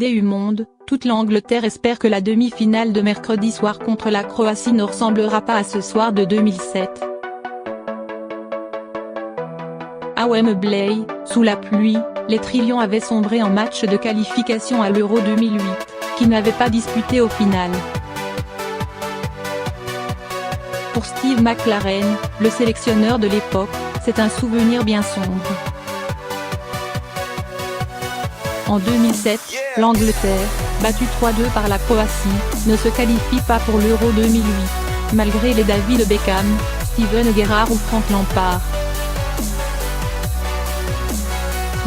du monde, toute l'Angleterre espère que la demi-finale de mercredi soir contre la Croatie ne ressemblera pas à ce soir de 2007. À Wembley, sous la pluie, les Trillions avaient sombré en match de qualification à l'Euro 2008, qu'ils n'avaient pas disputé au final. Pour Steve McClaren, le sélectionneur de l'époque, c'est un souvenir bien sombre. En 2007, l'Angleterre, battue 3-2 par la Croatie, ne se qualifie pas pour l'Euro 2008, malgré les David Beckham, Steven Gerrard ou Frank Lampard.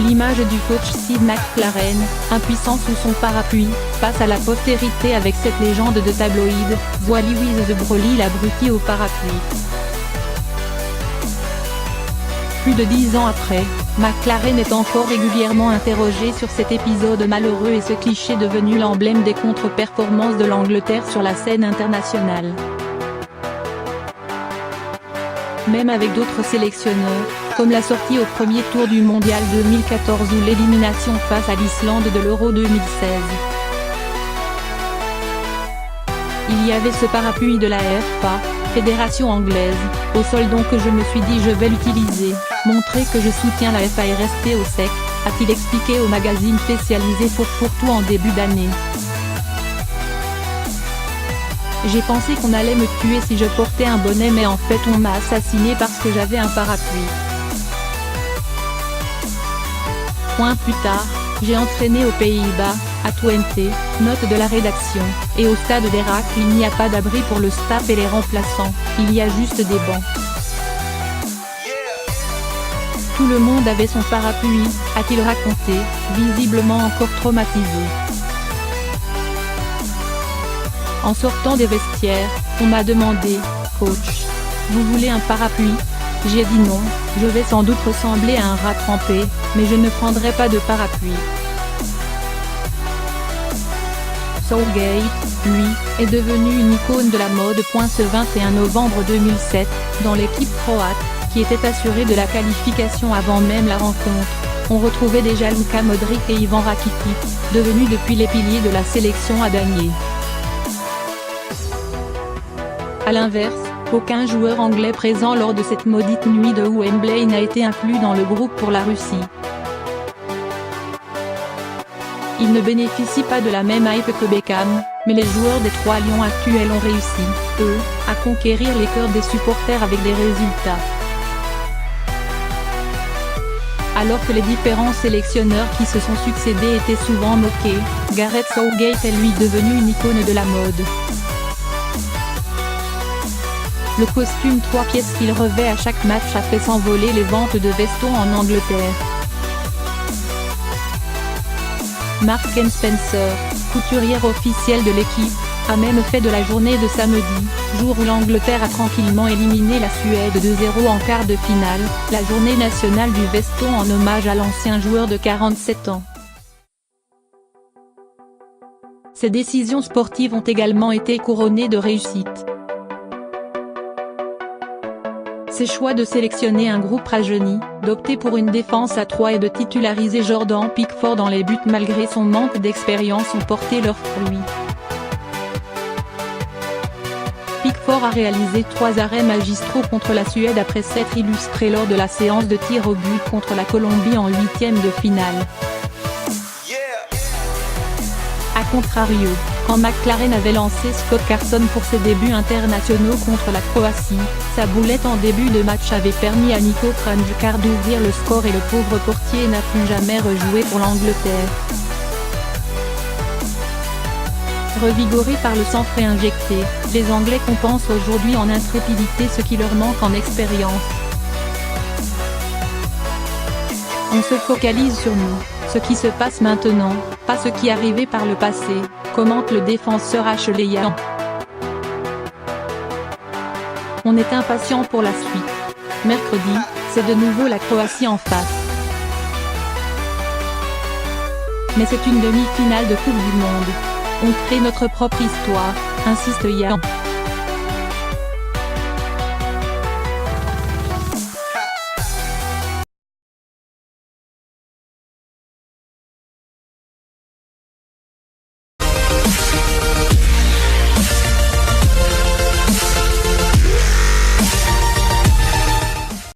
L'image du coach Steve McClaren, impuissant sous son parapluie, passe à la postérité avec cette légende de tabloïd, voit Lewis The Broly l'abruti au parapluie. Plus de 10 ans après, McClaren est encore régulièrement interrogé sur cet épisode malheureux et ce cliché devenu l'emblème des contre-performances de l'Angleterre sur la scène internationale. Même avec d'autres sélectionneurs, comme la sortie au premier tour du Mondial 2014 ou l'élimination face à l'Islande de l'Euro 2016. Il y avait ce parapluie de la FA, Fédération anglaise, au sol donc je me suis dit je vais l'utiliser, montrer que je soutiens la FA et rester au sec, a-t-il expliqué au magazine spécialisé Foot en début d'année. J'ai pensé qu'on allait me tuer si je portais un bonnet mais en fait on m'a assassiné parce que j'avais un parapluie. Plus tard, j'ai entraîné aux Pays-Bas, à Twente, note de la rédaction, et au stade d'Héracle il n'y a pas d'abri pour le staff et les remplaçants, il y a juste des bancs. Tout le monde avait son parapluie, a-t-il raconté, visiblement encore traumatisé. En sortant des vestiaires, on m'a demandé « Coach, vous voulez un parapluie ?» J'ai dit non, je vais sans doute ressembler à un rat trempé, mais je ne prendrai pas de parapluie. Southgate, lui, est devenu une icône de la mode. Ce 21 novembre 2007, dans l'équipe croate, qui était assurée de la qualification avant même la rencontre, on retrouvait déjà Luka Modric et Ivan Rakitic, devenus depuis les piliers de la sélection à damier. A l'inverse, aucun joueur anglais présent lors de cette maudite nuit de Wembley n'a été inclus dans le groupe pour la Russie. Il ne bénéficie pas de la même hype que Beckham, mais les joueurs des trois lions actuels ont réussi, eux, à conquérir les cœurs des supporters avec des résultats. Alors que les différents sélectionneurs qui se sont succédés étaient souvent moqués, Gareth Southgate est lui devenu une icône de la mode. Le costume 3 pièces qu'il revêt à chaque match a fait s'envoler les ventes de vestons en Angleterre. Marks & Spencer, couturière officielle de l'équipe, a même fait de la journée de samedi, jour où l'Angleterre a tranquillement éliminé la Suède 2-0 en quart de finale, la journée nationale du veston en hommage à l'ancien joueur de 47 ans. Ces décisions sportives ont également été couronnées de réussite. Ses choix de sélectionner un groupe rajeuni, d'opter pour une défense à 3 et de titulariser Jordan Pickford dans les buts malgré son manque d'expérience ont porté leurs fruits. Pickford a réalisé 3 arrêts magistraux contre la Suède après s'être illustré lors de la séance de tir au but contre la Colombie en 8e de finale. A contrario, quand McClaren avait lancé Scott Carson pour ses débuts internationaux contre la Croatie, sa boulette en début de match avait permis à Niko Kranjčar d'ouvrir le score et le pauvre portier n'a plus jamais rejoué pour l'Angleterre. Revigorés par le sang frais injecté, les Anglais compensent aujourd'hui en intrépidité ce qui leur manque en expérience. On se focalise sur nous, ce qui se passe maintenant, pas ce qui arrivait par le passé, commente le défenseur Ashley Young. On est impatient pour la suite. Mercredi, c'est de nouveau la Croatie en face. Mais c'est une demi-finale de Coupe du Monde. On crée notre propre histoire, insiste Young.